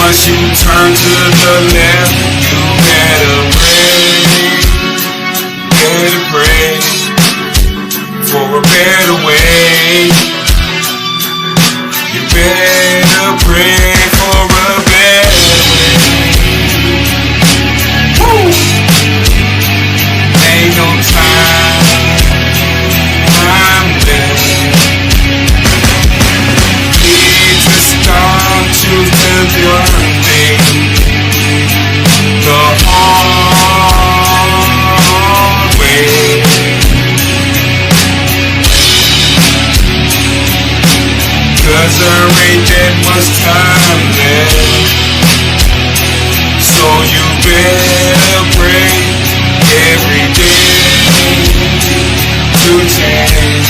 Once you turn to the left, you better pray for a better way. You better pray for a better way. Woo! Ain't no time left. Need to start choosing the journey the hard way. Cause there ain't that much time left. So you better pray every day to change.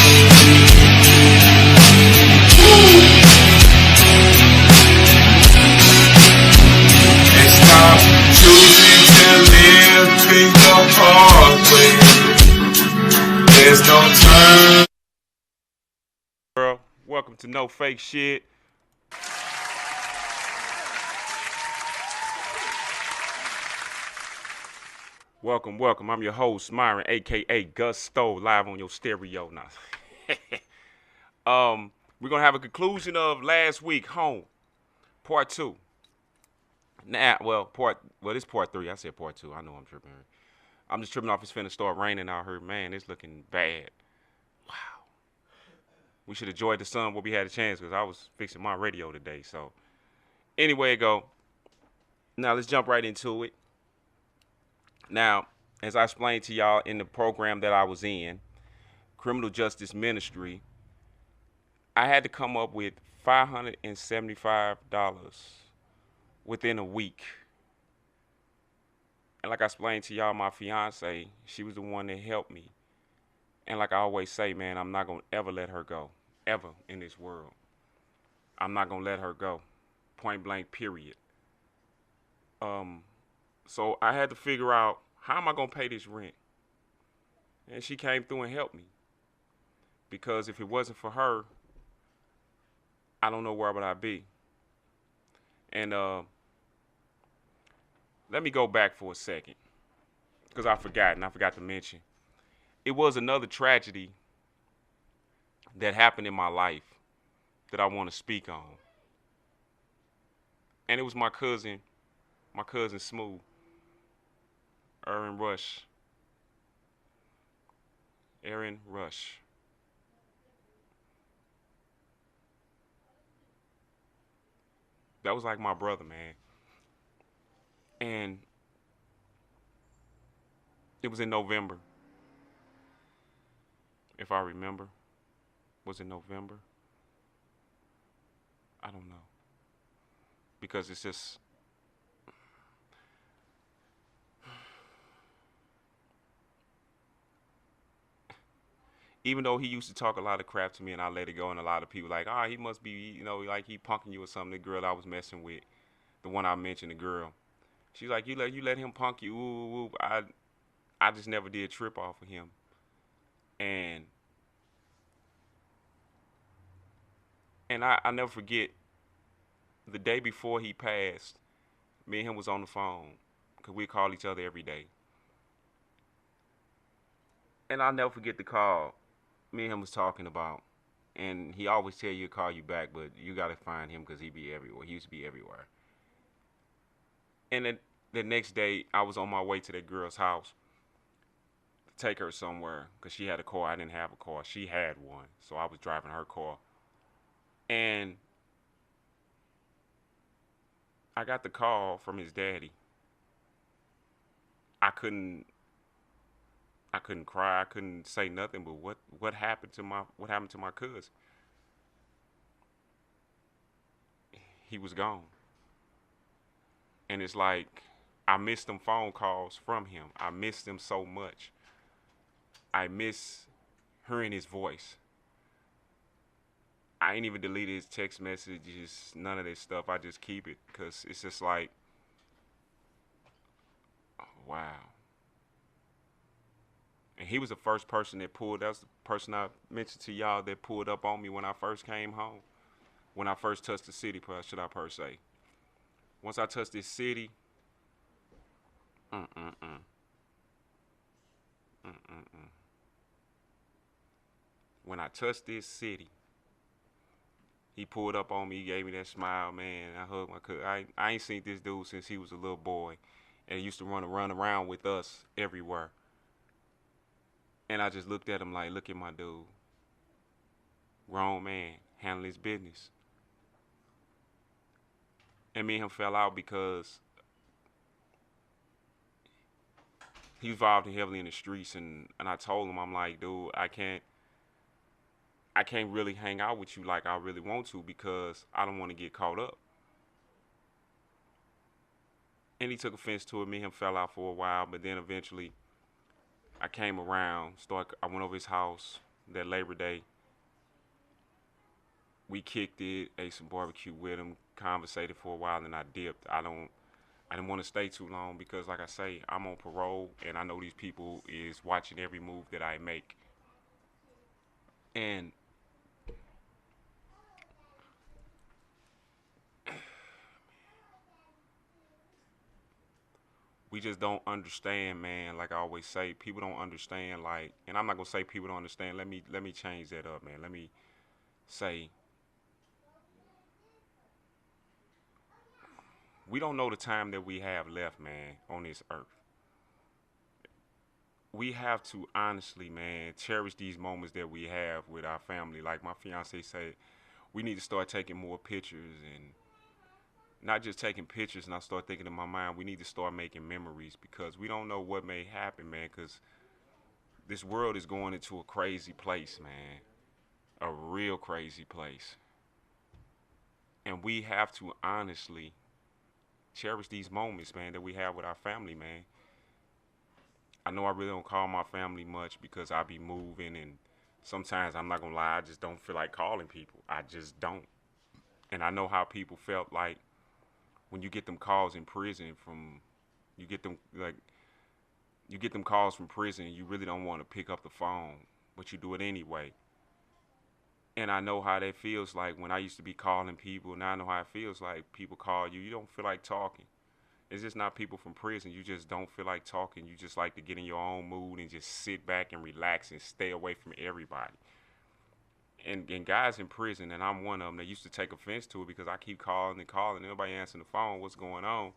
And stop choosing to live things the hard way. There's no turn. Welcome to No Fake Shit. Welcome. I'm your host, Myron, aka Gusto, live on your stereo now. We're gonna have a conclusion of last week, home, part 2. Now, this part 3. I said part 2. I know I'm tripping. I'm just tripping off. It's finna start raining out here, man. It's looking bad. Wow. We should have enjoyed the sun while we had a chance, because I was fixing my radio today. So, anyway, now let's jump right into it. Now, as I explained to y'all in the program that I was in, Criminal Justice Ministry, I had to come up with $575 within a week. And like I explained to y'all, my fiancée, she was the one that helped me. And like I always say, man, I'm not going to ever let her go. Ever in this world. I'm not going to let her go. Point blank, period. So I had to figure out, how am I going to pay this rent? And she came through and helped me. Because if it wasn't for her, I don't know where would I be. And let me go back for a second. Because I forgot to mention. It was another tragedy that happened in my life that I want to speak on. And it was my cousin Smooth, Aaron Rush. That was like my brother, man. And it was in November, if I remember. Was it November? I don't know. Because it's just... Even though he used to talk a lot of crap to me and I let it go, and a lot of people like, he must be, like he punking you or something. The girl I was messing with, the one I mentioned, the girl. She's like, you let him punk you. Ooh. I just never did trip off of him. And I never forget, the day before he passed, me and him was on the phone, because we call each other every day. And I'll never forget the call me and him was talking about. And he always tell you to call you back, but you got to find him because he be everywhere. He used to be everywhere. And then the next day, I was on my way to that girl's house to take her somewhere, because she had a car. I didn't have a car. She had one. So I was driving her car. And I got the call from his daddy. I couldn't cry. I couldn't say nothing. But what happened to my cousin? He was gone. And it's like, I missed them phone calls from him. I missed them so much. I miss hearing his voice. I ain't even deleted his text messages, none of this stuff. I just keep it because it's just like, oh, wow. And he was the first person that was the person I mentioned to y'all that pulled up on me when I first came home. When I first touched the city, should I per se. Once I touched this city, mm-mm-mm, mm-mm-mm. When I touched this city, he pulled up on me, he gave me that smile, man. I hugged my cousin. I ain't seen this dude since he was a little boy, and he used to run around with us everywhere. And I just looked at him like, look at my dude, grown man, handling his business. And me and him fell out because he was involved heavily in the streets, and I told him, I'm like, dude, I can't really hang out with you like I really want to because I don't want to get caught up. And he took offense to it. Me and him fell out for a while, but then eventually I came around. I went over his house that Labor Day. We kicked it, ate some barbecue with him, conversated for a while, and I dipped. I didn't want to stay too long because, like I say, I'm on parole, and I know these people is watching every move that I make. And we just don't understand, man. Like I always say, people don't understand. Like, and I'm not gonna say people don't understand. Let me change that up, man. Let me say we don't know the time that we have left, man, on this earth. We have to honestly, man, cherish these moments that we have with our family. Like my fiance said, we need to start taking more pictures and not just taking pictures. And I start thinking in my mind, we need to start making memories because we don't know what may happen, man. Because this world is going into a crazy place, man, a real crazy place. And we have to honestly cherish these moments, man, that we have with our family, man. I know I really don't call my family much because I be moving and sometimes I'm not gonna lie, I just don't feel like calling people. I just don't. And I know how people felt like when you get them calls in prison from you get them like you get them calls from prison, you really don't want to pick up the phone, but you do it anyway. And I know how that feels like when I used to be calling people. Now I know how it feels like people call you. You don't feel like talking. It's just not people from prison. You just don't feel like talking. You just like to get in your own mood and just sit back and relax and stay away from everybody. And guys in prison, and I'm one of them, they used to take offense to it because I keep calling and calling, and nobody answering the phone. What's going on?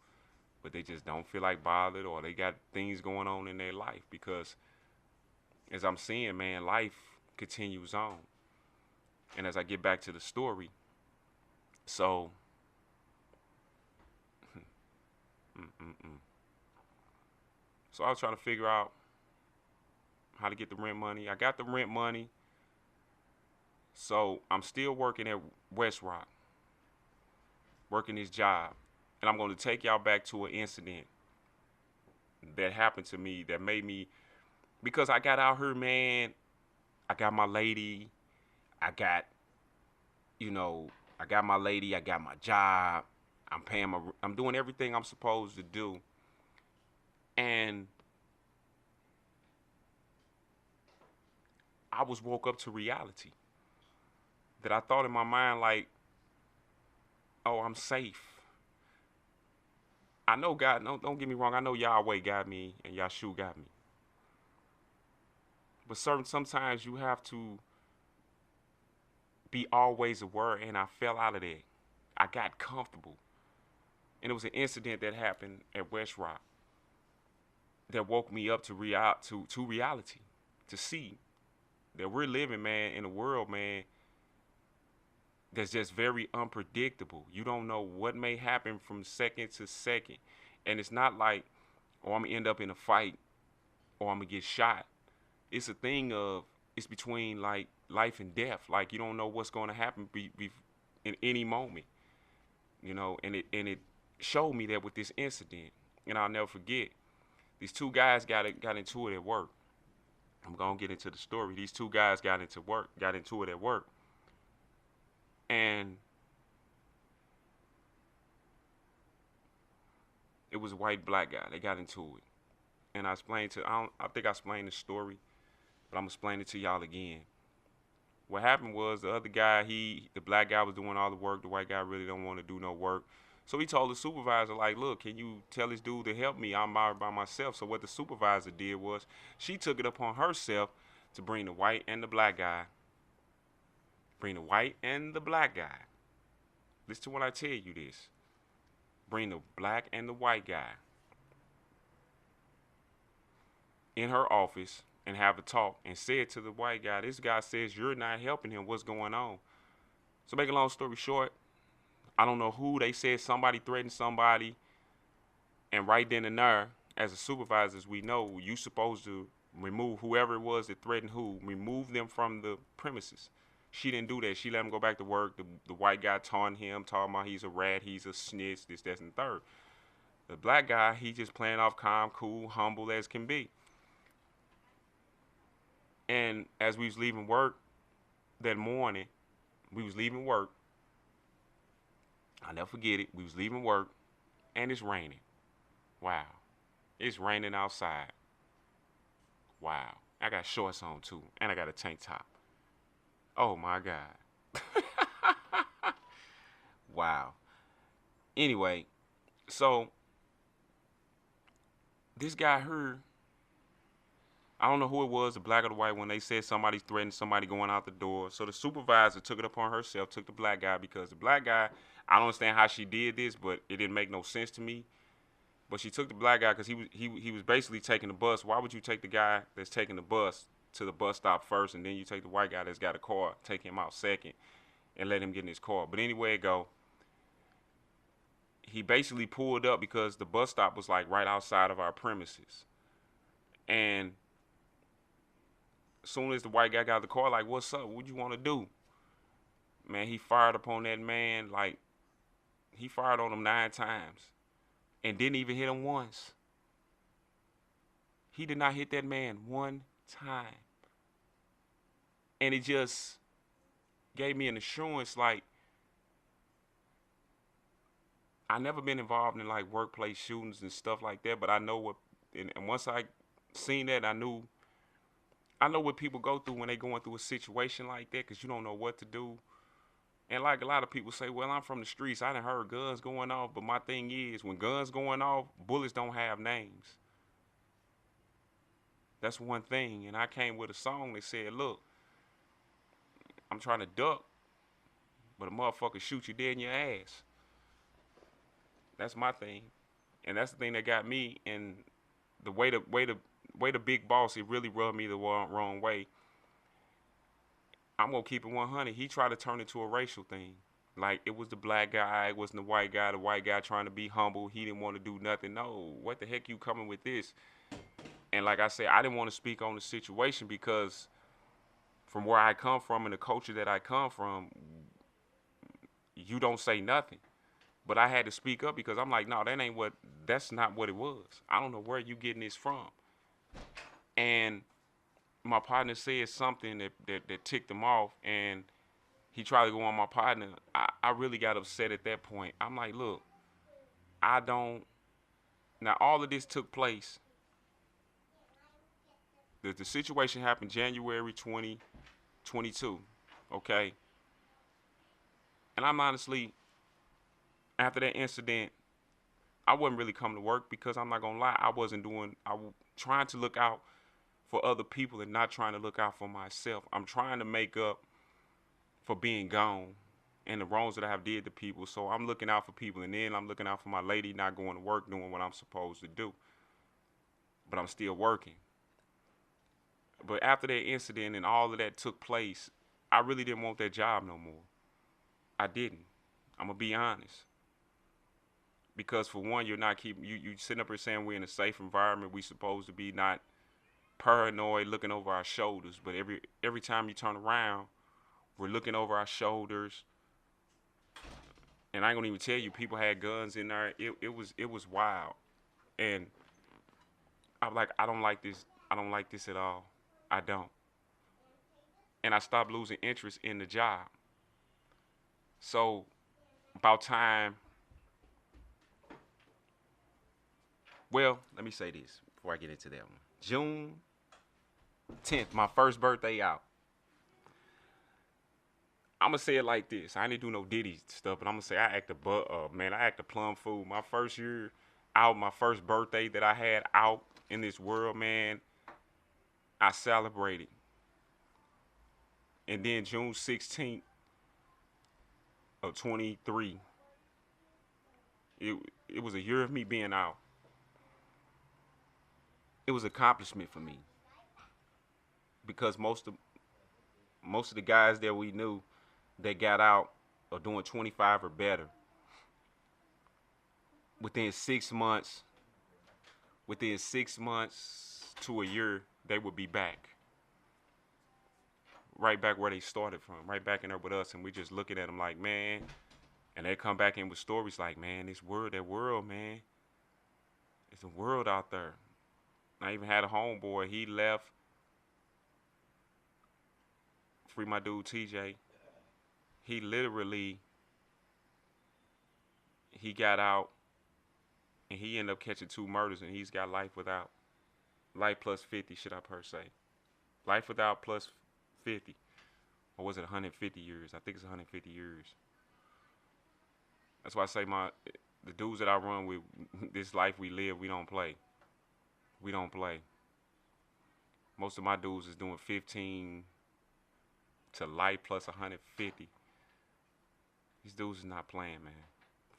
But they just don't feel like bothered, or they got things going on in their life. Because as I'm seeing, man, life continues on. And as I get back to the story, so mm-mm-mm. So I was trying to figure out how to get the rent money. I got the rent money. So I'm still working at West Rock, working this job. And I'm going to take y'all back to an incident that happened to me that made me, because I got out here, man, I got my lady, I got, you know, I got my lady, I got my job, I'm doing everything I'm supposed to do. And I was woke up to reality that I thought in my mind like, oh, I'm safe. I know God, don't get me wrong, I know Yahweh got me and Yahshua got me. But sometimes you have to be always aware, and I fell out of that. I got comfortable. And it was an incident that happened at West Rock that woke me up to reality, to see that we're living, man, in a world, man, that's just very unpredictable. You don't know what may happen from second to second. And it's not like, oh, I'm going to end up in a fight or I'm going to get shot. It's a thing of, it's between like life and death. Like you don't know what's going to happen in any moment, you know, and it showed me that with this incident. And I'll never forget, these two guys got into it at work. I'm going to get into the story. These two guys got into it at work. And it was a white black guy. They got into it. And I think I explained the story, but I'm going to explain it to y'all again. What happened was the other guy, the black guy was doing all the work. The white guy really don't want to do no work. So he told the supervisor, like, look, can you tell this dude to help me? I'm out by myself. So what the supervisor did was she took it upon herself to bring the white and the black guy. Bring the white and the black guy. Listen to when I tell you this. Bring the black and the white guy in her office and have a talk and said to the white guy, this guy says you're not helping him. What's going on? So make a long story short, I don't know who. They said somebody threatened somebody. And right then and there, as a supervisor, as we know, you supposed to remove whoever it was that threatened who, remove them from the premises. She didn't do that. She let him go back to work. The white guy taunting him, talking about he's a rat, he's a snitch, this, that, and the third. The black guy, he just playing off calm, cool, humble as can be. And as we was leaving work that morning, we was leaving work. I'll never forget it. We was leaving work, and it's raining. Wow. It's raining outside. Wow. I got shorts on, too, and I got a tank top. Oh, my God. Wow. Anyway, so this guy heard, I don't know who it was, the black or the white, when they said somebody threatened somebody going out the door. So the supervisor took it upon herself, took the black guy, because the black guy, I don't understand how she did this, but it didn't make no sense to me. But she took the black guy because he was basically taking the bus. Why would you take the guy that's taking the bus to the bus stop first, and then you take the white guy that's got a car, take him out second, and let him get in his car? But anyway it go, he basically pulled up because the bus stop was like right outside of our premises. And as soon as the white guy got out of the car, like, what's up? What you want to do? Man, he fired upon that man. Like, he fired on him 9 times and didn't even hit him once. He did not hit that man one time. And it just gave me an assurance, like, I never been involved in like workplace shootings and stuff like that, but I know what, and once I seen that, I know what people go through when they going through a situation like that, because you don't know what to do. And like a lot of people say, well, I'm from the streets, I done heard guns going off, but my thing is, when guns going off, bullets don't have names. That's one thing. And I came with a song that said, look, I'm trying to duck, but a motherfucker shoot you dead in your ass. That's my thing. And that's the thing that got me. And the way the big boss, it really rubbed me the wrong way. I'm going to keep it 100. He tried to turn it to a racial thing. Like, it was the black guy, it wasn't the white guy trying to be humble. He didn't want to do nothing. No, what the heck you coming with this? And like I said, I didn't want to speak on the situation because from where I come from and the culture that I come from, you don't say nothing. But I had to speak up because I'm like, no, that's not what it was. I don't know where you getting this from. And my partner said something that ticked him off, and he tried to go on my partner. I really got upset at that point. I'm like, look, now all of this took place. The situation happened January 2022, okay? And I'm honestly, after that incident, I wasn't really coming to work because I'm not gonna lie, I was trying to look out for other people and not trying to look out for myself. I'm trying to make up for being gone and the wrongs that I have did to people. So I'm looking out for people, and then I'm looking out for my lady not going to work, doing what I'm supposed to do. But I'm still working. But after that incident and all of that took place, I really didn't want that job no more. I didn't. I'm gonna be honest. Because for one, you're not keeping, you sitting up here saying we're in a safe environment. We supposed to be not paranoid, looking over our shoulders. But every time you turn around, we're looking over our shoulders. And I ain't gonna even tell you, people had guns in there. It was wild. And I'm like, I don't like this. I don't like this at all. I don't. And I stopped losing interest in the job. So about time. Well, let me say this before I get into that one. June 10th, my first birthday out. I'm gonna say it like this. I didn't do no Diddy stuff, but I'm gonna say I act man. I act a plum fool. My first year out, my first birthday that I had out in this world, man, I celebrated. And then June 16th of 23, it it was a year of me being out. It was an accomplishment for me because most of the guys that we knew that got out are doing 25 or better. Within 6 months, within 6 months to a year, they would be back. Right back where they started from, right back in there with us, and we just looking at them like, man, and they come back in with stories like, man, that world, man, it's a world out there. I even had a homeboy, he left, free my dude TJ, he literally, he got out, and he ended up catching 2 murders, and he's got life plus 50, should I per se. Life without plus 50. Or was it 150 years? I think it's 150 years. That's why I say the dudes that I run with, this life we live, we don't play. We don't play. Most of my dudes is doing 15 to life plus 150. These dudes is not playing, man.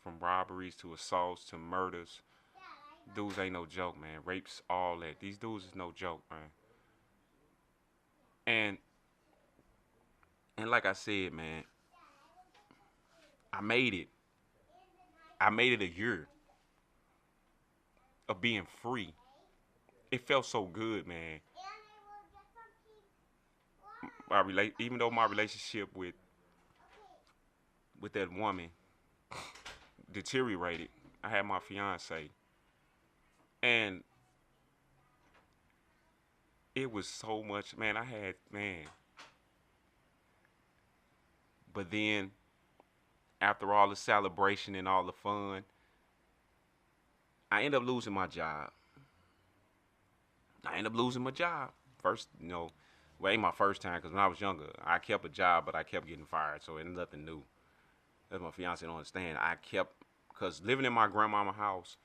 From robberies to assaults to murders. Dudes ain't no joke, man. Rapes, all that. These dudes is no joke, man. And like I said, man, I made it. I made it a year of being free. It felt so good, man. Even though my relationship with that woman deteriorated, I had my fiancée, and it was so much, man. But then after all the celebration and all the fun, I ended up losing my job. First, well, ain't my first time because when I was younger, I kept a job, but I kept getting fired, so it ain't nothing new. That's my fiance don't understand. Because living in my grandmama house,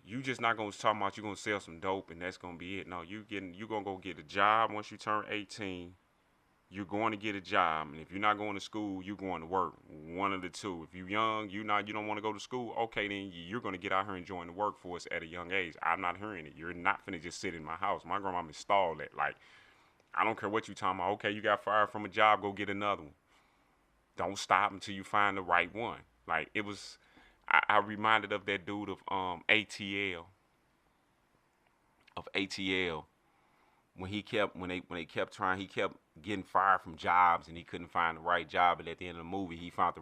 you just not gonna talk about you gonna sell some dope and that's gonna be it. No, you gonna go get a job once you turn 18. You're going to get a job, and if you're not going to school, you're going to work. One of the two. If you're young, you don't want to go to school. Okay, then you're going to get out here and join the workforce at a young age. I'm not hearing it. You're not finna just sit in my house. My grandma installed that. Like, I don't care what you talking about. Okay, you got fired from a job, go get another one. Don't stop until you find the right one. Like, it was, I reminded of that dude of ATL. Of ATL. When they kept trying, he kept getting fired from jobs and he couldn't find the right job. And at the end of the movie, he found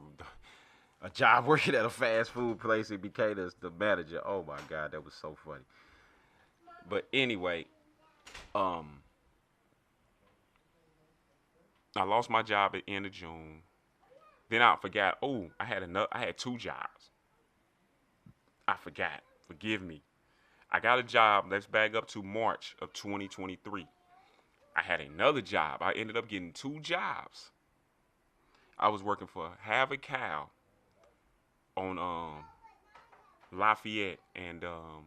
a job working at a fast food place and became the manager. Oh my God, that was so funny. But anyway, I lost my job at the end of June. Then I forgot. Oh, I had 2 jobs. I forgot. Forgive me. I got a job. Let's back up to March of 2023. I had another job. I ended up getting 2 jobs. I was working for Have a Cow on Lafayette and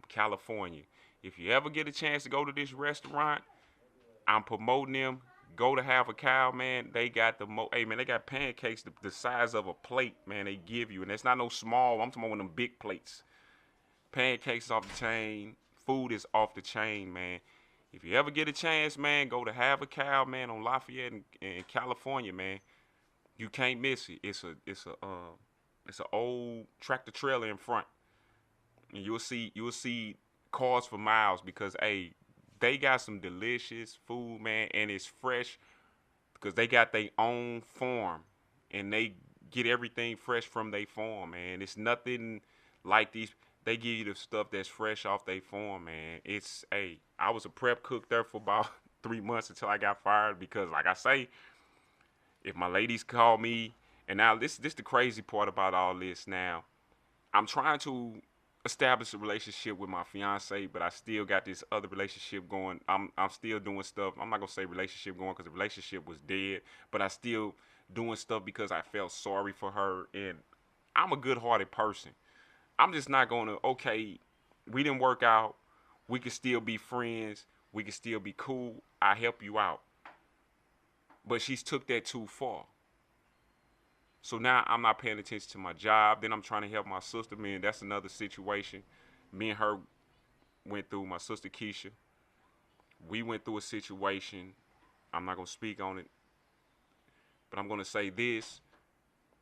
California. If you ever get a chance to go to this restaurant, I'm promoting them. Go to Have a Cow, man. They got hey man, they got pancakes the size of a plate, man. They give you, and it's not no small. I'm talking about one of them big plates. Pancakes off the chain. Food is off the chain, man. If you ever get a chance, man, go to Have a Cow, man, on Lafayette in California, man. You can't miss it. It's a old tractor trailer in front, and you'll see cars for miles because they got some delicious food, man, and it's fresh because they got their own farm and they get everything fresh from their farm, man. It's nothing like these. They give you the stuff that's fresh off their farm, man. I was a prep cook there for about 3 months until I got fired because, like I say, if my ladies call me, and now this the crazy part about all this now, I'm trying to established a relationship with my fiance, but I still got this other relationship going. I'm still doing stuff. I'm not gonna say relationship going because the relationship was dead, but I still doing stuff because I felt sorry for her, and I'm a good-hearted person. I'm just not gonna, okay, we didn't work out. We can still be friends. We can still be cool. I help you out. But she's took that too far. So now I'm not paying attention to my job. Then I'm trying to help my sister. Man, that's another situation. Me and her went through, my sister Keisha. We went through a situation. I'm not going to speak on it. But I'm going to say this,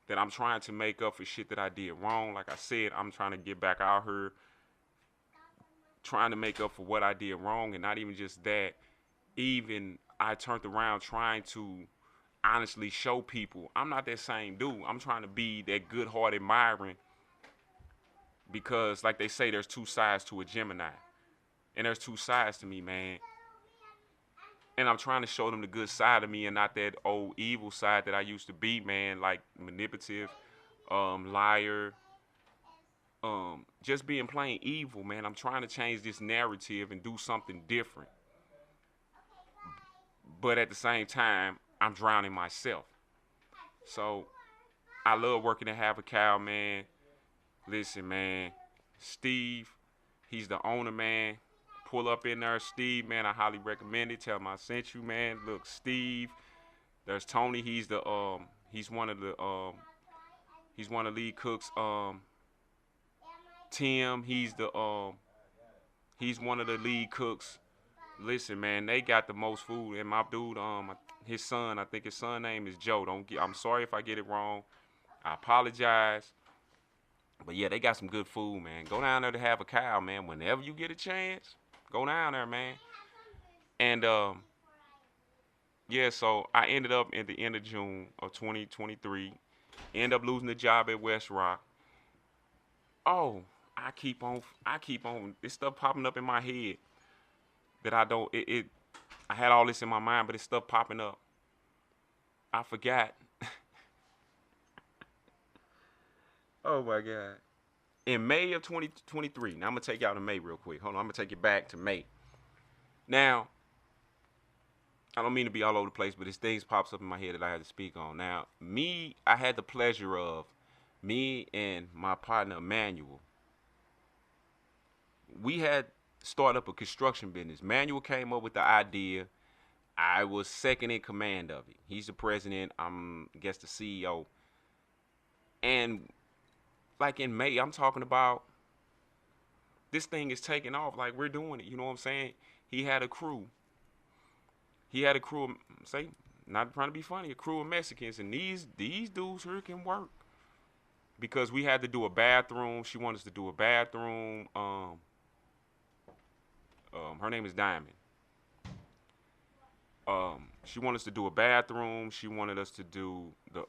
that I'm trying to make up for shit that I did wrong. Like I said, I'm trying to get back out here, trying to make up for what I did wrong. And not even just that, even I turned around trying to honestly show people I'm not that same dude. I'm trying to be that good-hearted Myron, because like they say, there's two sides to a Gemini. And there's two sides to me, man. And I'm trying to show them the good side of me and not that old evil side that I used to be, man, like manipulative, liar, just being plain evil, man. I'm trying to change this narrative and do something different. But at the same time, I'm drowning myself. So I love working at Have a Cow, man. Listen, man, Steve, he's the owner, man. Pull up in there, Steve, man. I highly recommend it. Tell him I sent you, man. Look, Steve. There's Tony. He's one of the lead cooks. Tim, he's one of the lead cooks. Listen, man, they got the most food. And my dude, his son, I think his son name is Joe. I'm sorry if I get it wrong. I apologize. But yeah, they got some good food, man. Go down there to Have a Cow, man. Whenever you get a chance, go down there, man. And yeah, so I ended up at the end of June of 2023. End up losing the job at West Rock. Oh, I keep on. This stuff popping up in my head that I don't. I had all this in my mind, but it's stuff popping up. I forgot. Oh my God. In May of 2023, now I'm going to take y'all to May real quick. Hold on, I'm going to take you back to May. Now, I don't mean to be all over the place, but this things pops up in my head that I had to speak on. Now, I had the pleasure of me and my partner, Emmanuel. We had started up a construction business. Emmanuel came up with the idea. I was second in command of it. He's the president. I'm, I guess, the CEO. And like in May, I'm talking about this thing is taking off. Like, we're doing it. You know what I'm saying? He had a crew. Say, not trying to be funny, a crew of Mexicans. And these dudes here can work. Because we had to do a bathroom. She wanted us to do a bathroom. Her name is Diamond. She wanted us to do a bathroom. She wanted us to do the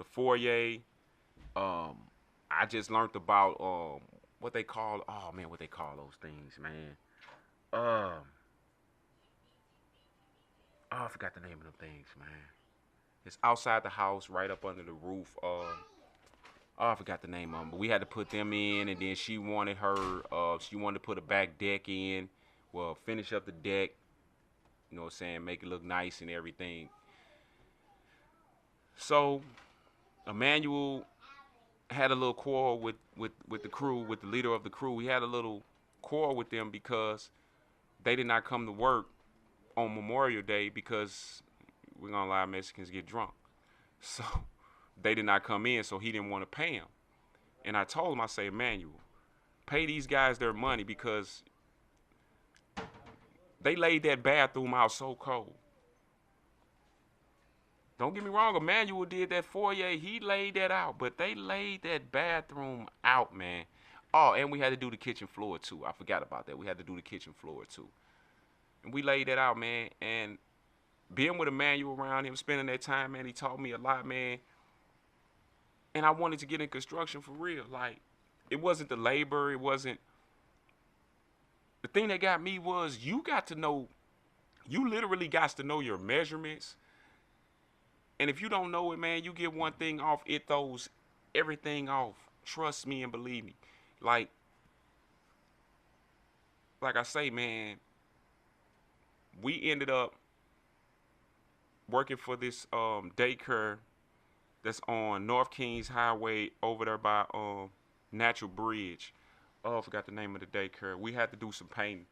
foyer. I just learned about what they call those things, man. I forgot the name of them things, man. It's outside the house, right up under the roof. I forgot the name of them, but we had to put them in, and then she wanted to put a back deck in. Well, finish up the deck. You know what I'm saying? Make it look nice and everything. So, Emmanuel had a little quarrel with the crew, with the leader of the crew. He had a little quarrel with them because they did not come to work on Memorial Day because, we're gonna lie, Mexicans get drunk. So they did not come in, so he didn't want to pay them. And I told him, I say, Emmanuel, pay these guys their money because they laid that bathroom out so cold. Don't get me wrong, Emmanuel did that foyer. He laid that out, but they laid that bathroom out, man. Oh, and we had to do the kitchen floor, too. I forgot about that. We had to do the kitchen floor, too. And we laid that out, man. And being with Emmanuel around him, spending that time, man, he taught me a lot, man. And I wanted to get in construction for real. Like, it wasn't the labor. It wasn't. The thing that got me was you literally got to know your measurements. And if you don't know it, man, you get one thing off, it throws everything off. Trust me and believe me. Like, like I say, man, we ended up working for this daycare that's on North Kings Highway over there by Natural Bridge. Oh, I forgot the name of the daycare. We had to do some painting.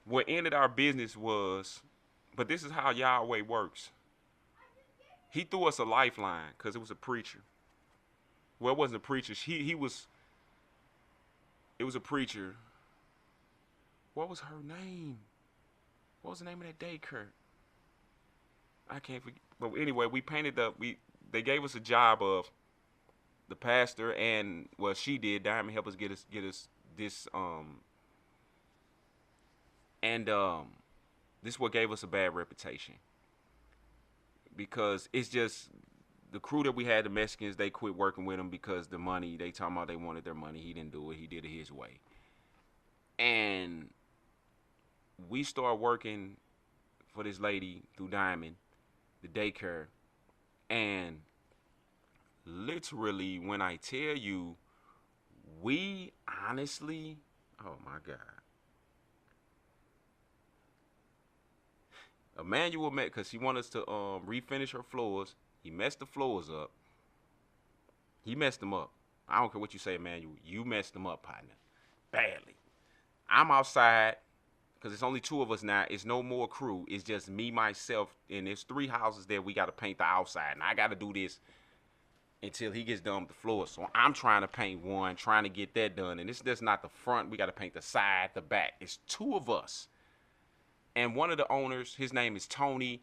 What ended our business was, but this is how Yahweh works. He threw us a lifeline because it was a preacher. Well, it wasn't a preacher. He was. It was a preacher. What was her name? What was the name of that daycare? I can't forget. But anyway, we painted the. They gave us a job of the pastor and well, she did. Diamond helped us get us this and this is what gave us a bad reputation because it's just the crew that we had, the Mexicans, they quit working with him because the money, they talking about they wanted their money. He didn't do it. He did it his way. And we started working for this lady through Diamond, the daycare. And literally, when I tell you, we honestly, oh my God. Emmanuel met, because he wanted us to refinish her floors. He messed the floors up. He messed them up. I don't care what you say, Emmanuel. You messed them up, partner. Badly. I'm outside, because it's only two of us now. It's no more crew. It's just me, myself, and there's 3 houses there. We got to paint the outside. And I got to do this until he gets done with the floor. So I'm trying to paint one, trying to get that done. And it's just not the front. We got to paint the side, the back. It's 2 of us. And one of the owners, his name is Tony.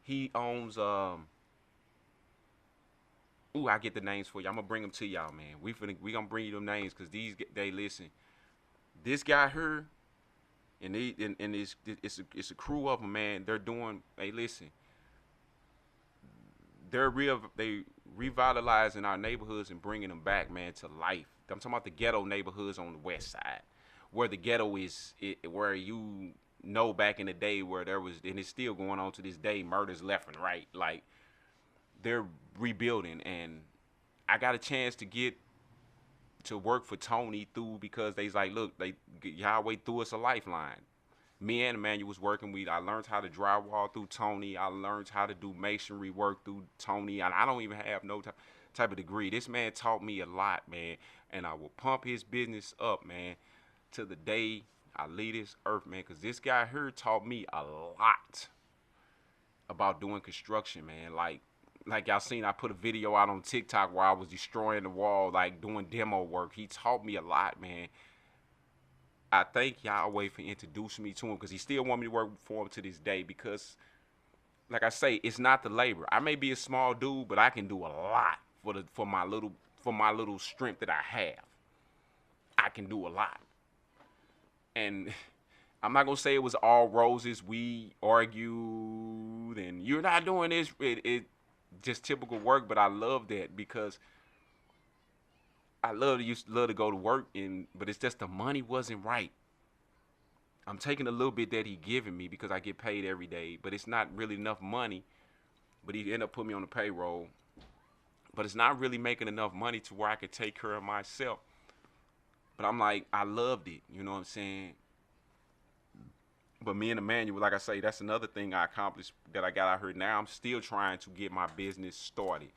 He owns, I get the names for you. I'm going to bring them to y'all, man. We going to bring you them names because they listen. This guy here, and it's a crew of them, man. They're doing, hey, listen. They revitalizing our neighborhoods and bringing them back, man, to life. I'm talking about the ghetto neighborhoods on the west side, where the ghetto is, where you know back in the day where there was, and it's still going on to this day, murders left and right. Like, they're rebuilding, and I got a chance to get to work for Tony through because they's like, look, Yahweh threw us a lifeline. Me and Emmanuel was working. I learned how to drywall through Tony. I learned how to do masonry work through Tony, and I don't even have no type of degree. This man taught me a lot, man, and I will pump his business up, man, to the day I leave this earth, man, because this guy here taught me a lot about doing construction, man. Like y'all seen, I put a video out on TikTok where I was destroying the wall, like doing demo work. He taught me a lot, man. I thank Yahweh for introducing me to him because he still want me to work for him to this day because, like I say, it's not the labor. I may be a small dude, but I can do a lot for my little strength that I have. I can do a lot. And I'm not going to say it was all roses. We argued and you're not doing this. It just typical work, but I love that because I used to go to work, but it's just the money wasn't right. I'm taking a little bit that he giving me because I get paid every day, but it's not really enough money. But he ended up putting me on the payroll. But it's not really making enough money to where I could take care of myself. But I'm like, I loved it. You know what I'm saying? But me and Emmanuel, like I say, that's another thing I accomplished that I got out here. Now I'm still trying to get my business started.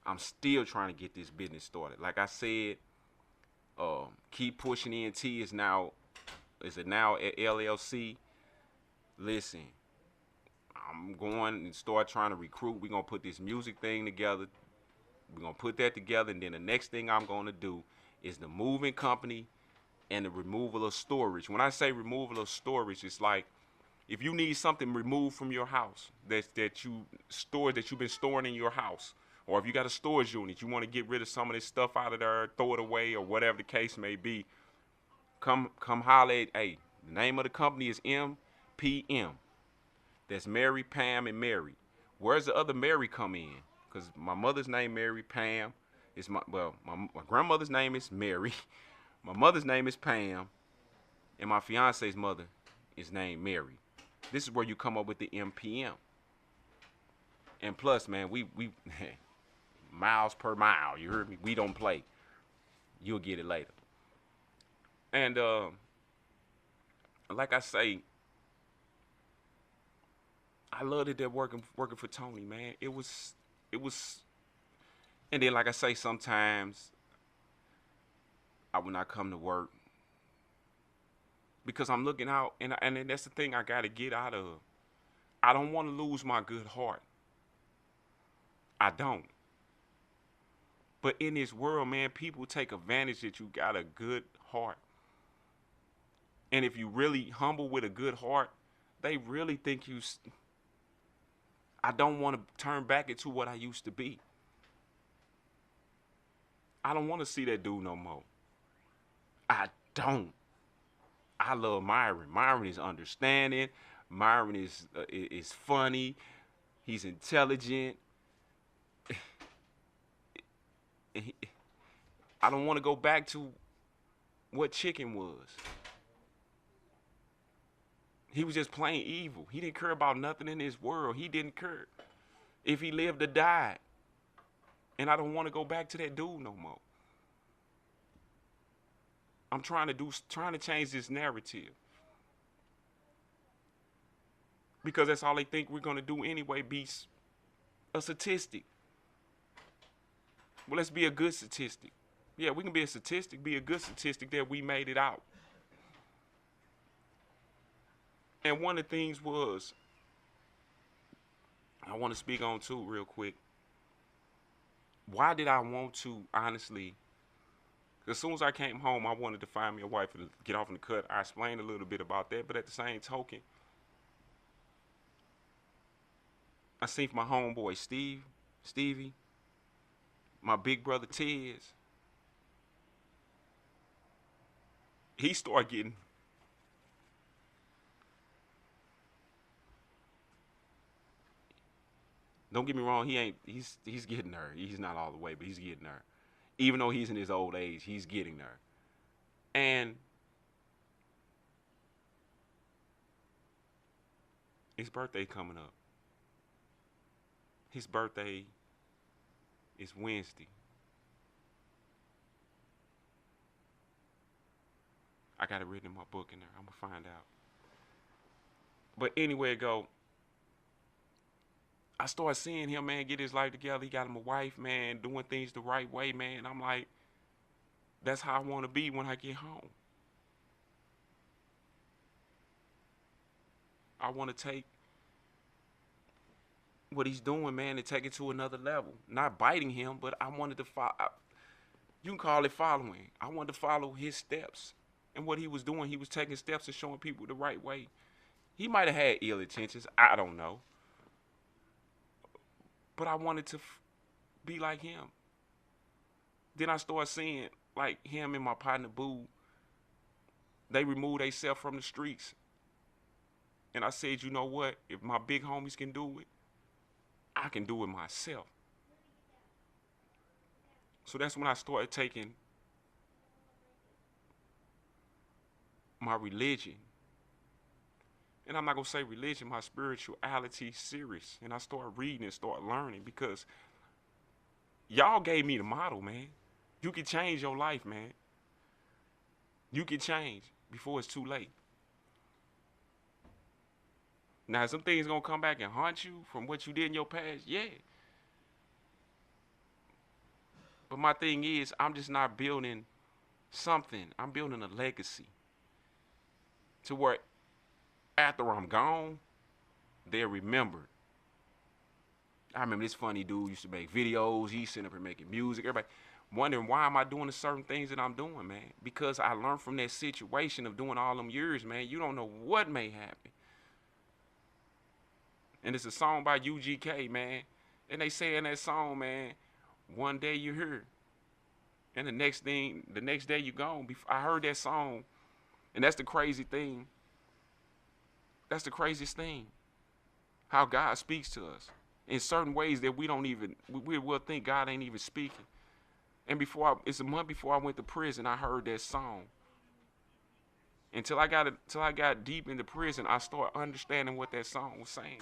I'm still trying to get this business started. Like I said, Keep Pushing ENT is now at LLC. Listen, I'm going and start trying to recruit. We're going to put this music thing together. We're going to put that together. And then the next thing I'm going to do is the moving company and the removal of storage. When I say removal of storage, it's like if you need something removed from your house that you've been storing in your house, or if you got a storage unit, you want to get rid of some of this stuff out of there, throw it away, or whatever the case may be, come holler at, hey, the name of the company is MPM. That's Mary, Pam, and Mary. Where's the other Mary come in? Because my mother's name Mary, Pam. My grandmother's name is Mary. My mother's name is Pam. And my fiance's mother is named Mary. This is where you come up with the MPM. And plus, man, we miles per mile. You heard me? We don't play. You'll get it later. And like I say, I loved it that working for Tony, man. It was, and then like I say, sometimes I when I come to work because I'm looking out, and that's the thing I got to get out of. I don't want to lose my good heart. I don't. But in this world, man, people take advantage that you got a good heart. And if you really humble with a good heart, they really think you. I don't want to turn back into what I used to be. I don't want to see that dude no more. I don't. I love Myron. Myron is understanding. Myron is funny. He's intelligent. I don't want to go back to what Chicken was. He was just plain evil. He didn't care about nothing in this world. He didn't care if he lived or died. And I don't want to go back to that dude no more. I'm trying to change this narrative. Because that's all they think we're going to do anyway, be a statistic. Well, let's be a good statistic. Yeah, we can be a statistic, be a good statistic that we made it out. And one of the things was, I want to speak on too real quick. Why did I want to, honestly, as soon as I came home, I wanted to find me a wife and get off in the cut. I explained a little bit about that, but at the same token, I seen my homeboy Stevie, my big brother Tiz. He started getting, don't get me wrong, he's getting there. He's not all the way, but he's getting there. Even though he's in his old age, he's getting there. And his birthday coming up. His birthday is Wednesday. I got it written in my book in there. I'm gonna find out. But anyway, I started seeing him, man, get his life together. He got him a wife, man, doing things the right way, man. I'm like, that's how I want to be when I get home. I want to take what he's doing, man, and take it to another level. Not biting him, but I wanted to follow. You can call it following. I wanted to follow his steps. And what he was doing, he was taking steps and showing people the right way. He might have had ill intentions. I don't know. But I wanted to be like him. Then I started seeing, like, him and my partner Boo, they removed themselves from the streets. And I said, you know what? If my big homies can do it, I can do it myself. So that's when I started taking my religion, and I'm not going to say religion, my spirituality serious. And I started reading and started learning because y'all gave me the model, man. You can change your life, man. You can change before it's too late. Now, some things going to come back and haunt you from what you did in your past, yeah. But my thing is, I'm just not building something. I'm building a legacy to where after I'm gone, they're remembered. I remember this funny dude used to make videos. He's sitting up here making music. Everybody wondering, why am I doing the certain things that I'm doing, man? Because I learned from that situation of doing all them years, man. You don't know what may happen. And it's a song by UGK, man. And they say in that song, man, one day you're here, and the next day you're gone. I heard that song, and that's the crazy thing. That's the craziest thing. How God speaks to us in certain ways that we will think God ain't even speaking. And it's a month before I went to prison, I heard that song. Until I got deep into prison, I started understanding what that song was saying.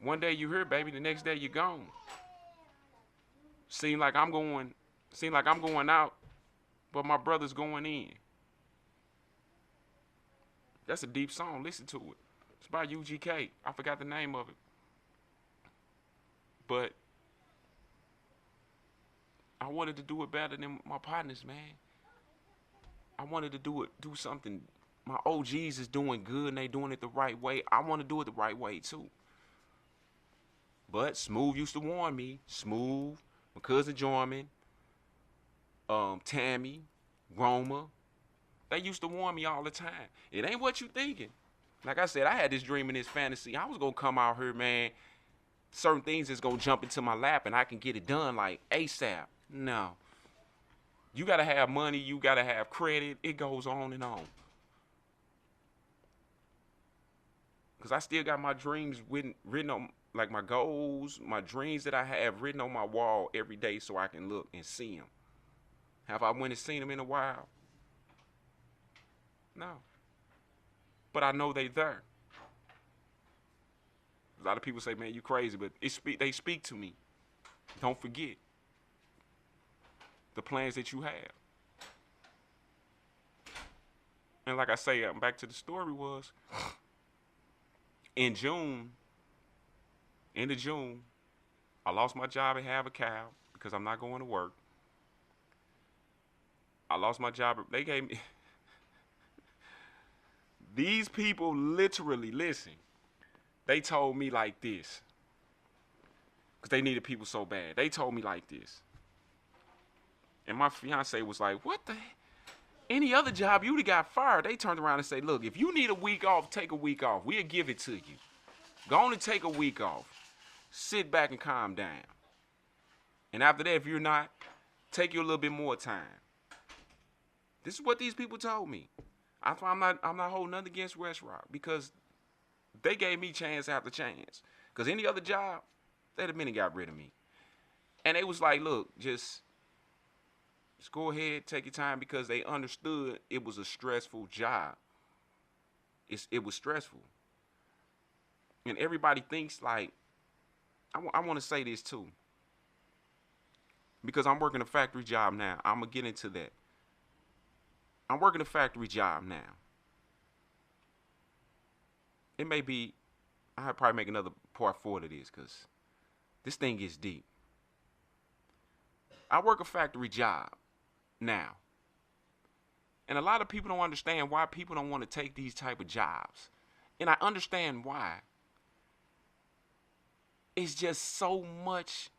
One day you're here, baby, the next day you're gone. Seem like I'm going out, but my brother's going in. That's a deep song. Listen to it. It's by UGK. I forgot the name of it. But I wanted to do it better than my partners, man. I wanted to do something. My OGs is doing good and they doing it the right way. I want to do it the right way too. But Smooth used to warn me. Smooth, my cousin Jorman, Tammy, Roma, they used to warn me all the time. It ain't what you thinking. Like I said, I had this dream and this fantasy. I was gonna come out here, man. Certain things is gonna jump into my lap and I can get it done like ASAP. No. You gotta have money, you gotta have credit. It goes on and on. Cause I still got my dreams written on, like my goals, my dreams that I have written on my wall every day so I can look and see them. Have I went and seen them in a while? No. But I know they there. A lot of people say, man, you crazy, but they speak to me. Don't forget the plans that you have. And like I say, back to the story was, in June, end of June, I lost my job at Have a Cow because I'm not going to work. I lost my job. They gave me, these people literally, listen, they told me like this, because they needed people so bad. They told me like this. And my fiancée was like, what the heck? Any other job, you'd have got fired. They turned around and said, look, if you need a week off, take a week off. We'll give it to you. Go on and take a week off. Sit back and calm down. And after that, if you're not, take you a little bit more time. This is what these people told me. I'm not holding nothing against West Rock, because they gave me chance after chance. Because any other job, they'd have been and got rid of me. And they was like, look, just go ahead, take your time, because they understood it was a stressful job. It was stressful. And everybody thinks like, I want to say this too, because I'm working a factory job now. I'm going to get into that. I'm working a factory job now. It may be, I'll probably make another part 4 to this, because this thing gets deep. I work a factory job now. And a lot of people don't understand why people don't want to take these type of jobs. And I understand why. It's just so much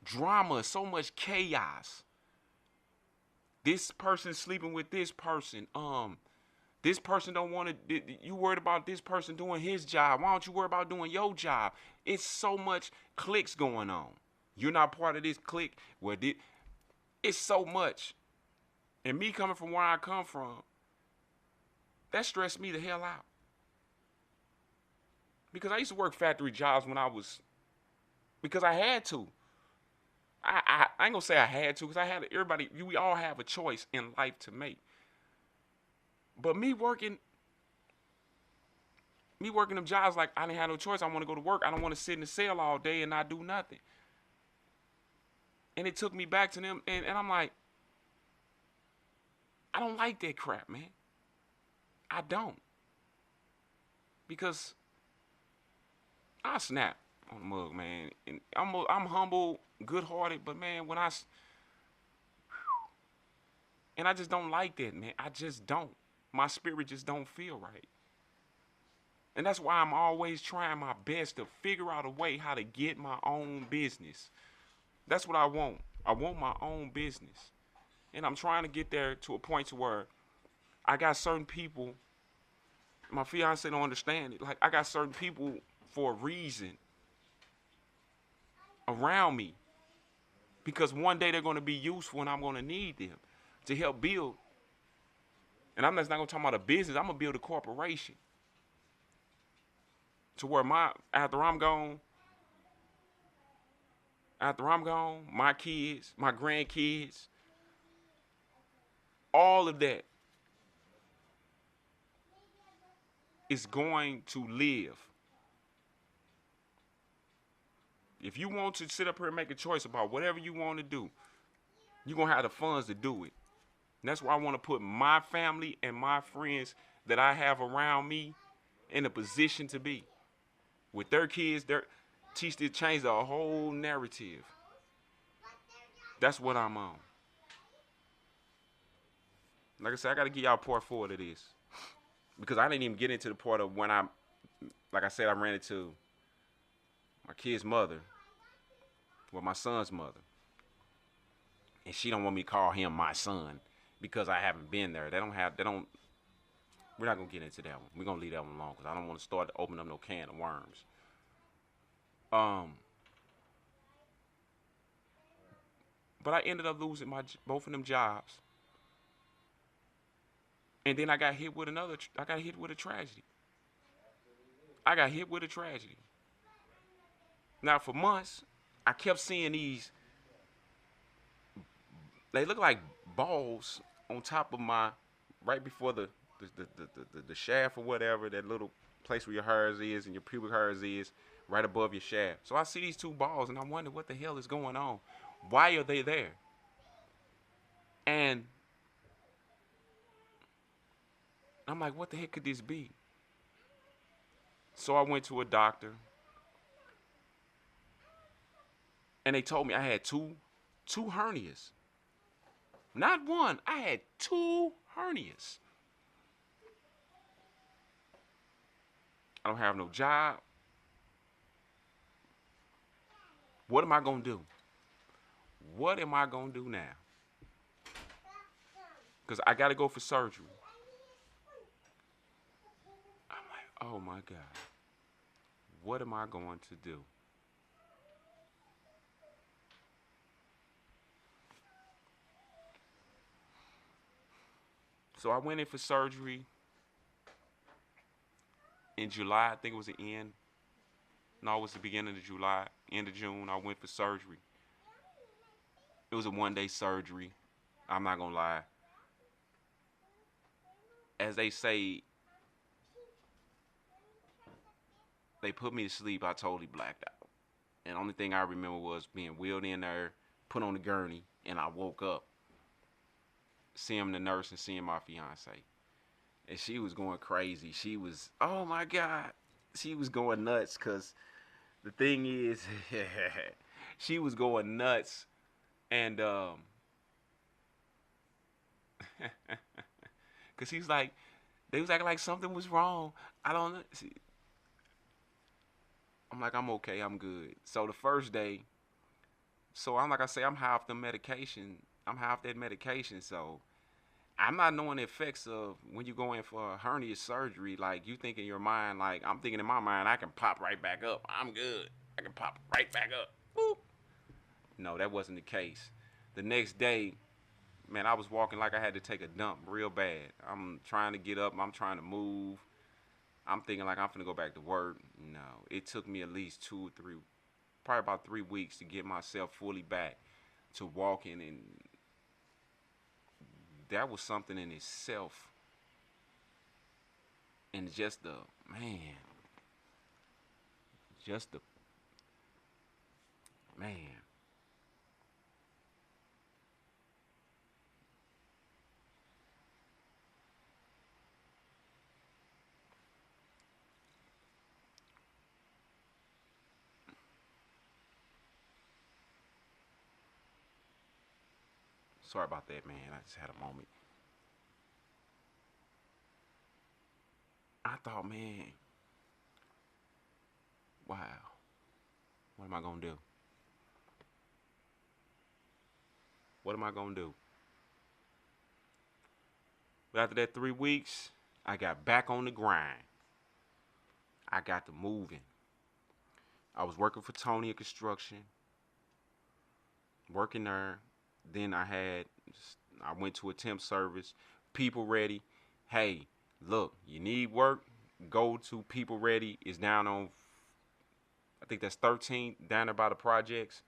drama, so much chaos. This person sleeping with this person. This person don't want to, you worried about this person doing his job. Why don't you worry about doing your job? It's so much cliques going on. You're not part of this clique. Well, it's so much. And me coming from where I come from, that stressed me the hell out. Because I used to work factory jobs because I had to. I ain't gonna say I had to, because we all have a choice in life to make. But me working them jobs, like I didn't have no choice. I want to go to work. I don't want to sit in the cell all day and not do nothing. And it took me back to them, and I'm like, I don't like that crap, man. I don't. Because I snap on the mug, man. And I'm humble, good-hearted, but man, and I just don't like that, man. I just don't. My spirit just don't feel right. And that's why I'm always trying my best to figure out a way how to get my own business. That's what I want. I want my own business. And I'm trying to get there to a point to where I got certain people, my fiance don't understand it. Like, I got certain people for a reason around me, because one day they're going to be useful and I'm going to need them to help build. And I'm just not going to talk about a business. I'm going to build a corporation to where after I'm gone, my kids, my grandkids, all of that is going to live. If you want to sit up here and make a choice about whatever you want to do, you're going to have the funds to do it. And that's why I want to put my family and my friends that I have around me in a position to be. With their kids, teach to change the whole narrative. That's what I'm on. Like I said, I got to give y'all part 4 of this. Because I didn't even get into the part of when like I said, I ran into my kid's mother, well, my son's mother. And she don't want me to call him my son because I haven't been there. We're not going to get into that one. We're going to leave that one alone because I don't want to start to open up no can of worms. But I ended up losing both of them jobs. And then I got hit with a tragedy. I got hit with a tragedy. Now, for months, I kept seeing these. They look like balls on top of right before the shaft or whatever, that little place where your hairs is and your pubic hairs is, right above your shaft. So I see these 2 balls, and I wonder what the hell is going on. Why are they there? And I'm like, what the heck could this be? So I went to a doctor, and they told me I had two hernias. Not one, I had 2 hernias. I don't have no job. What am I going to do? What am I going to do now? Because I got to go for surgery. I'm like, oh my God. What am I going to do? So I went in for surgery in July. I think it was the end. No, it was the beginning of July. End of June, I went for surgery. It was a 1-day surgery. I'm not going to lie. As they say, they put me to sleep. I totally blacked out. And the only thing I remember was being wheeled in there, put on the gurney, and I woke up. Seeing the nurse and seeing my fiancée. And she was going crazy. She was, oh my God. She was going nuts because the thing is, she was going nuts. And, because he was like, they was acting like something was wrong. I don't know. See, I'm like, I'm okay. I'm good. So the first day, I'm like I say, I'm high off the medication. I'm high off that medication. So I'm not knowing the effects of when you go in for a hernia surgery. Like, you think in your mind, like, I'm thinking in my mind, I can pop right back up. I'm good. I can pop right back up. Boop. No, that wasn't the case. The next day, man, I was walking like I had to take a dump real bad. I'm trying to get up. I'm trying to move. I'm thinking like I'm finna go back to work. No, it took me at least 2 or 3, probably about 3 weeks to get myself fully back to walking, and that was something in itself. And just the man, sorry about that, man. I just had a moment. I thought, man, wow, what am I gonna do? What am I gonna do? But after that 3 weeks, I got back on the grind. I got to moving. I was working for Tony Construction, working there. Then I went to a temp service, People Ready. Hey, look, you need work, go to People Ready. It's down on, I think that's 13, down there by the projects,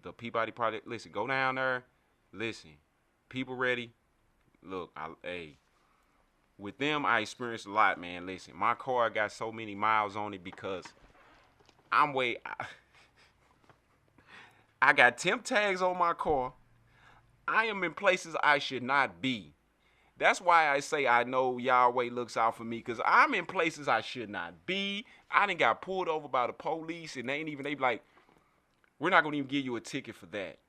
the Peabody Project. Listen, go down there. Listen, People Ready. Look, with them, I experienced a lot, man. Listen, my car got so many miles on it because I got temp tags on my car. I am in places I should not be. That's why I say I know Yahweh looks out for me, because I'm in places I should not be. I done got pulled over by the police, and they be like, we're not going to even give you a ticket for that.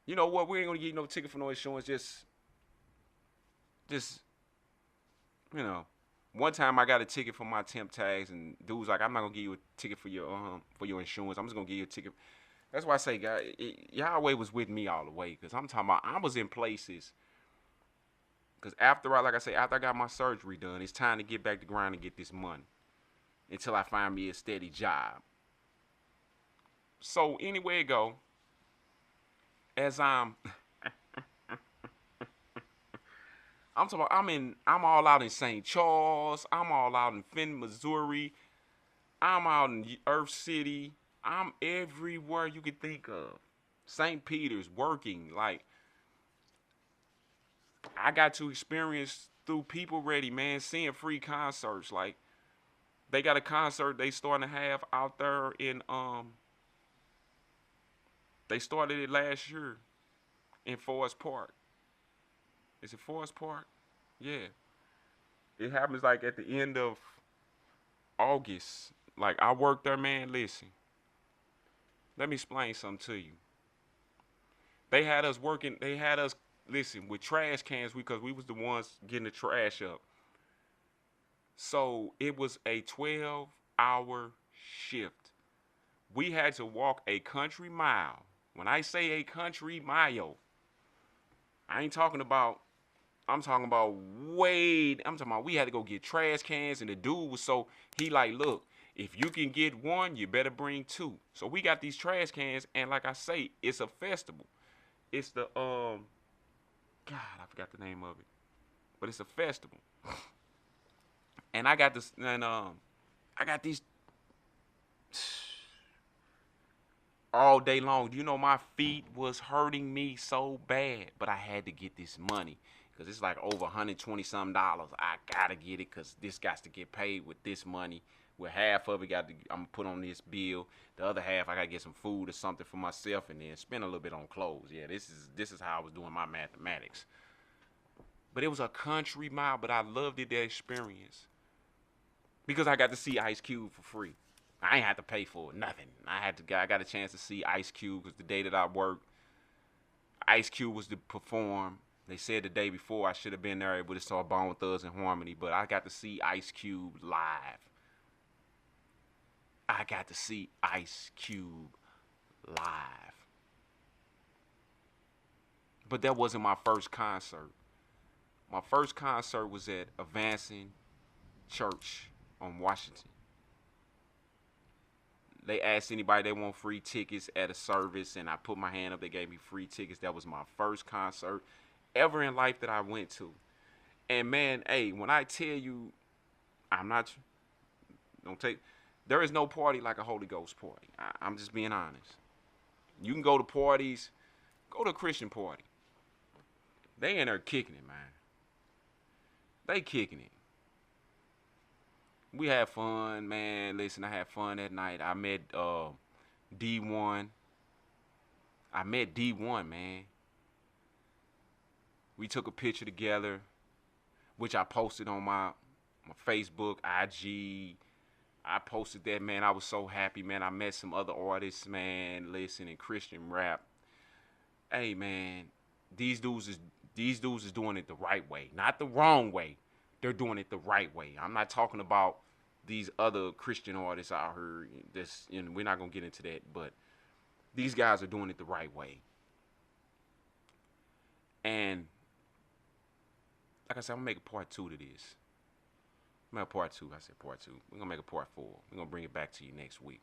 You know what? We ain't going to give you no ticket for no insurance. Just, you know. One time I got a ticket for my temp tags, and dude was like, I'm not going to give you a ticket for your insurance. I'm just going to give you a ticket. That's why I say, God, Yahweh was with me all the way, because I'm talking about I was in places. Because after I got my surgery done, it's time to get back to grind and get this money until I find me a steady job. So anywhere it go, as I'm talking about, I'm all out in St. Charles, I'm all out in Finn, Missouri, I'm out in Earth City, I'm everywhere you could think of. St. Peter's, working, like, I got to experience through People Ready, man, seeing free concerts. Like, they got a concert they starting to have out there in they started it last year in Forest Park. Is it Forest Park? Yeah. It happens like at the end of August. Like, I work there, man. Listen. Let me explain something to you. They had us, listen, with trash cans because we was the ones getting the trash up. So it was a 12-hour shift. We had to walk a country mile. When I say a country mile, I'm talking about we had to go get trash cans, and the dude was he like, look, if you can get one, you better bring two. So we got these trash cans, and like I say, it's a festival. It's the God, I forgot the name of it, but it's a festival. And I got this, and I got these all day long. You know, my feet was hurting me so bad, but I had to get this money because it's like over $120 something. I gotta get it because this got to get paid with this money. With half of it, I'm gonna put on this bill. The other half, I gotta get some food or something for myself, and then spend a little bit on clothes. Yeah, this is how I was doing my mathematics. But it was a country mile, but I loved it, that experience, because I got to see Ice Cube for free. I ain't had to pay for it, nothing. I got a chance to see Ice Cube because the day that I worked, Ice Cube was to perform. They said the day before I should have been there, but it's all Bone Thugs and Harmony. But I got to see Ice Cube live. I got to see Ice Cube live. But that wasn't my first concert. My first concert was at Advancing Church on Washington. They asked anybody they want free tickets at a service, and I put my hand up. They gave me free tickets. That was my first concert ever in life that I went to. And man, hey, when I tell you, there is no party like a Holy Ghost party. I'm just being honest. You can go to parties, go to a Christian party. They in there kicking it, man. They kicking it. We had fun, man. Listen, I had fun that night. I met D1. Man. We took a picture together, which I posted on my Facebook, IG. I posted that, man. I was so happy, man. I met some other artists, man. Listen, in Christian rap. Hey, man, these dudes is doing it the right way, not the wrong way. They're doing it the right way. I'm not talking about these other Christian artists out here. We're not gonna get into that, but these guys are doing it the right way. And like I said, I'm gonna make a part 2 to this. I'm gonna make a part 2. I said part 2. We're gonna make a part 4. We're gonna bring it back to you next week.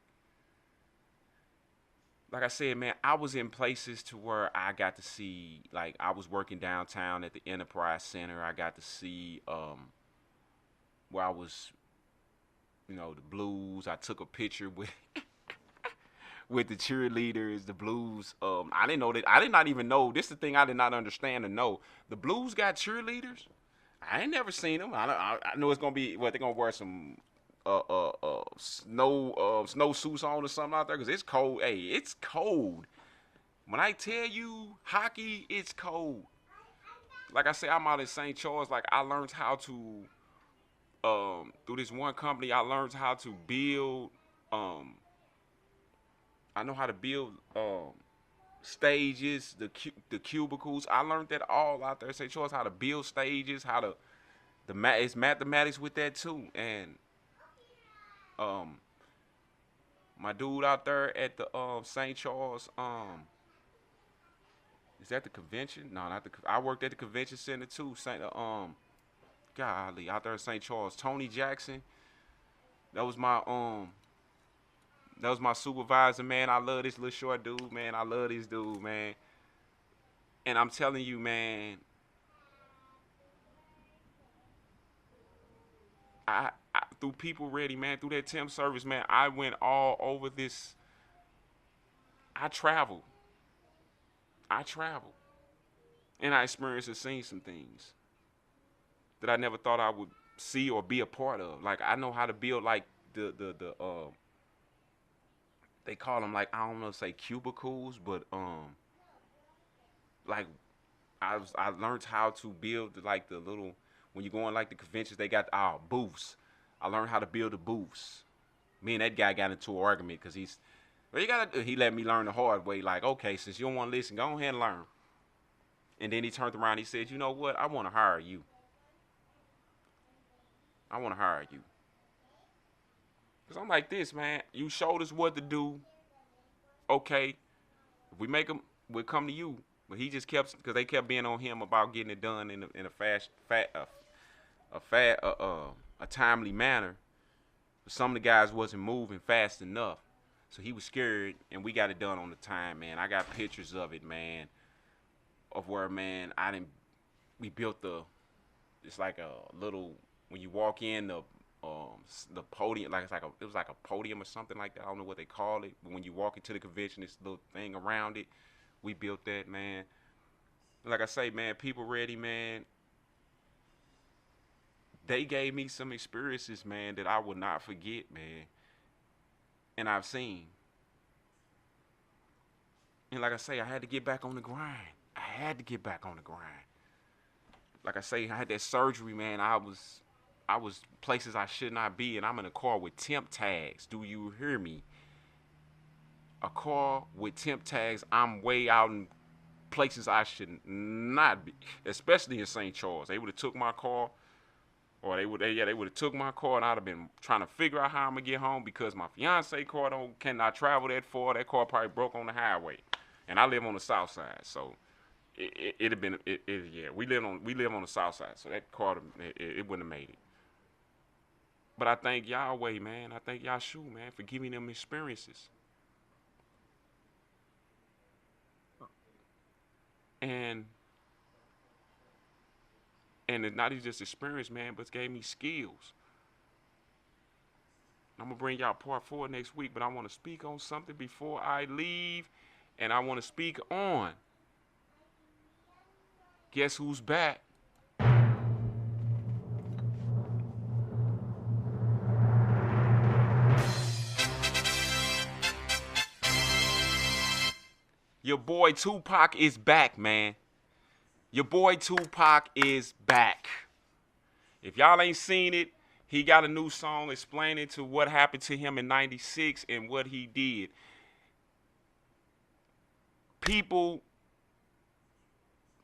Like I said, man, I was in places to where I got to see, like, I was working downtown at the Enterprise Center. I got to see where I was, the Blues. I took a picture with with the cheerleaders, the Blues. I didn't know that. I did not even know. This is the thing I did not understand and know. The Blues got cheerleaders. I ain't never seen them. I know it's gonna be they're gonna wear some snow suits on or something out there because it's cold. Hey, it's cold When I tell you hockey, it's cold. Like I say, I'm out in St. Charles. Like I learned how to through this one company. I learned how to build. Um, I know how to build stages, the cubicles. I learned that all out there. St. Charles, how to build stages, how to it's mathematics with that too. And um, my dude out there at the St. Charles is that the convention? No, not the. I worked at the convention center too. Golly, out there in St. Charles, Tony Jackson. That was my supervisor, man. I love this little short dude, man. I love this dude, man. And I'm telling you, man, I through People Ready, man, through that temp service, man, I went all over this. I traveled. I traveled. And I experienced and seen some things that I never thought I would see or be a part of. Like I know how to build like the they call them like I don't know say cubicles, but like I learned how to build like the little when you go in like the conventions they got booths. I learned how to build the booths. Me and that guy got into an argument because he let me learn the hard way. Like okay, since you don't want to listen, go ahead and learn. And then he turned around. He said, you know what? I want to hire you. I want to hire you. Because I'm like this, man. You showed us what to do. Okay. If we make them, we'll come to you. But he just kept, because they kept being on him about getting it done in a timely manner. But some of the guys wasn't moving fast enough. So he was scared, and we got it done on the time, man. I got pictures of it, man. Of where, man, we built it's like a little, when you walk in, the podium, like it was like a podium or something like that. I don't know what they call it. But when you walk into the convention, this little thing around it. We built that, man. Like I say, man, People Ready, man. They gave me some experiences, man, that I will not forget, man. And I've seen. And like I say, I had to get back on the grind. I had to get back on the grind. Like I say, I had that surgery, man. I was places I should not be, and I'm in a car with temp tags. Do you hear me? A car with temp tags. I'm way out in places I should not be, especially in St. Charles. They would have took my car, or they would have took my car, and I'd have been trying to figure out how I'm gonna get home because my fiancée car cannot travel that far. That car probably broke on the highway, and I live on the south side, so. It'd have been yeah. We live on the south side, so that car it wouldn't have made it. But I thank Yahweh, man. I thank Yahshua, man, for giving them experiences. And it's not just experience, man, but it gave me skills. I'm gonna bring y'all part 4 next week, but I want to speak on something before I leave, and I want to speak on. Guess who's back? Your boy Tupac is back, man. Your boy Tupac is back. If y'all ain't seen it, he got a new song explaining to what happened to him in '96 and what he did. People,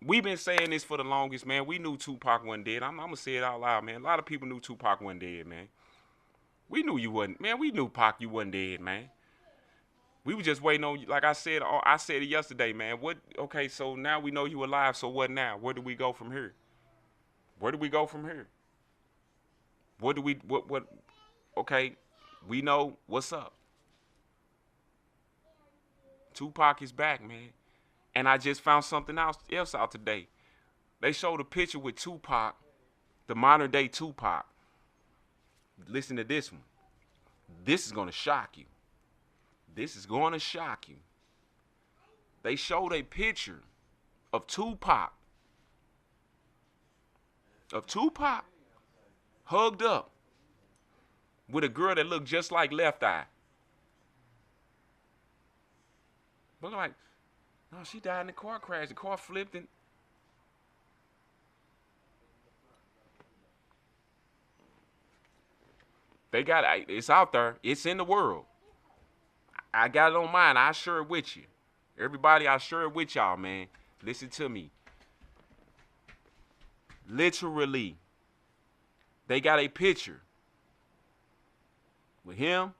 we've been saying this for the longest, man. We knew Tupac wasn't dead. I'm going to say it out loud, man. A lot of people knew Tupac wasn't dead, man. We knew you wasn't, man. We knew Pac, you wasn't dead, man. We were just waiting on you. Like I said it yesterday, man. Okay, so now we know you alive, so what now? Where do we go from here? Where do we go from here? What, okay, we know what's up. Tupac is back, man. And I just found something else out today. They showed a picture with Tupac, the modern day Tupac. Listen to this one. This is going to shock you. This is going to shock you. They showed a picture of Tupac. Hugged up with a girl that looked just like Left Eye. Look like, No, she died in a car crash. The car flipped and they got it's out there. It's in the world. I got it on mine. I share it with you. Everybody, I share it with y'all, man. Listen to me. Literally, they got a picture with him.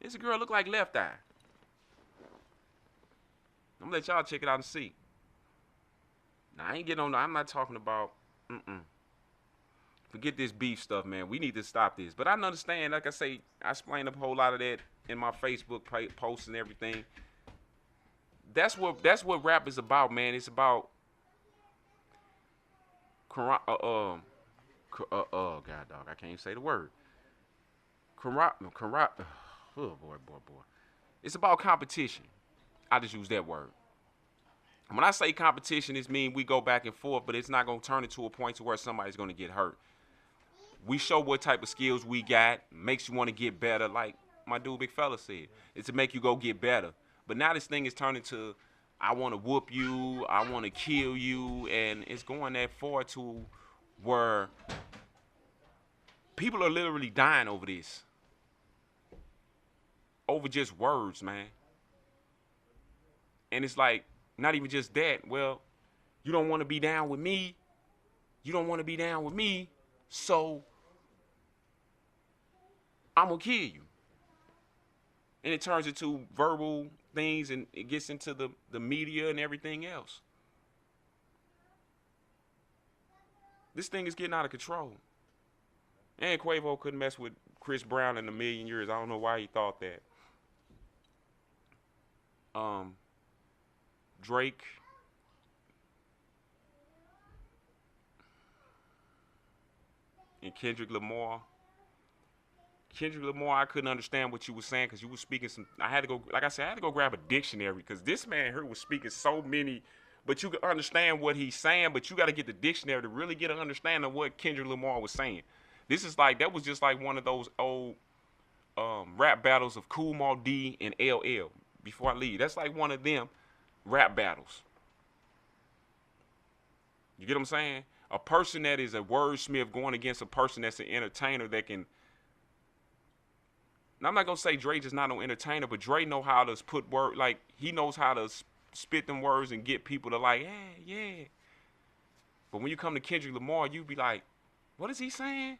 This girl look like Left Eye. I'm gonna let y'all check it out and see. Now I ain't getting on. I'm not talking about. Forget this beef stuff, man. We need to stop this. But I understand. Like I say, I explained a whole lot of that in my Facebook posts and everything. That's what rap is about, man. It's about. God, dog, I can't even say the word. Oh boy. It's about competition. I just use that word. When I say competition, it means we go back and forth, but it's not gonna turn into a point to where somebody's gonna get hurt. We show what type of skills we got, makes you want to get better. Like my dude Big Fella said, it's to make you go get better. But now this thing is turning to, I want to whoop you, I want to kill you, and it's going that far to where people are literally dying over this. Over just words, man. And it's like, not even just that. Well, you don't want to be down with me. You don't want to be down with me. So, I'm going to kill you. And it turns into verbal things and it gets into the media and everything else. This thing is getting out of control. And Quavo couldn't mess with Chris Brown in a million years. I don't know why he thought that. Drake. And Kendrick Lamar. I couldn't understand what you were saying because you were speaking some. I had to go, like I said, I had to go grab a dictionary because this man here was speaking so many. But you can understand what he's saying, but you got to get the dictionary to really get an understanding of what Kendrick Lamar was saying. This is like, that was just like one of those old rap battles of Kool Moe Dee and LL. Before I leave, that's like one of them rap battles. You get what I'm saying? A person that is a wordsmith going against a person that's an entertainer that can. Now, I'm not gonna say Dre just not no entertainer, but Dre know how to put word, like he knows how to spit them words and get people to like, yeah. But when you come to Kendrick Lamar, you be like, what is he saying?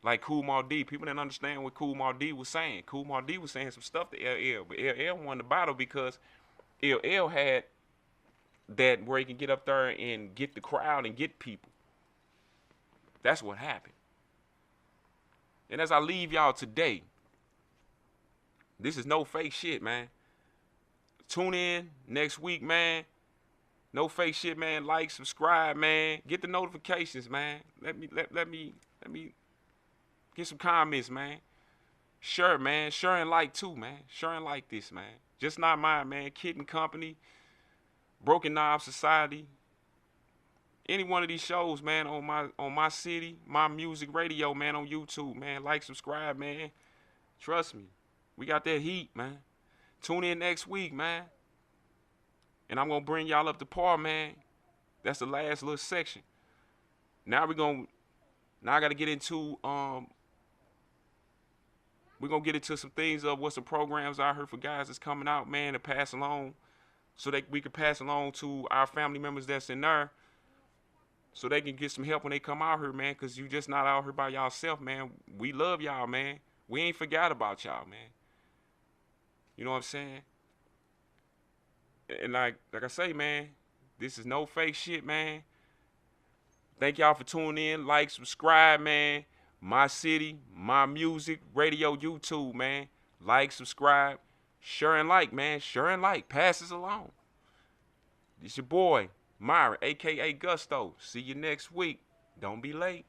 Like Kool Moe Dee, people didn't understand what Kool Moe Dee was saying. Kool Moe Dee was saying some stuff to LL, but LL won the battle because LL had that where he can get up there and get the crowd and get people. That's what happened. And as I leave y'all today, this is no fake shit, man. Tune in next week, man. No fake shit, man. Like, subscribe, man. Get the notifications, man. Let me get some comments, man. Share, man. Share and like too, man. Share and like this, man. Just not mine, man. Kid and Company, Broken Knob Society. Any one of these shows, man, on my city, my music radio, man, on YouTube, man. Like, subscribe, man. Trust me. We got that heat, man. Tune in next week, man. And I'm going to bring y'all up to par, man. That's the last little section. Now I got to get into, we're going to get into some things of what some programs I heard for guys that's coming out, man, to pass along so that we can pass along to our family members that's in there so they can get some help when they come out here, man, because you just not out here by yourself, man. We love y'all, man. We ain't forgot about y'all, man. You know what I'm saying? And like I say, man, this is no fake shit, man. Thank y'all for tuning in. Like, subscribe, man. My city, my music, radio, YouTube, man. Like, subscribe, share and like, man. Share and like. Pass this along. It's your boy, Myra, a.k.a. Gusto. See you next week. Don't be late.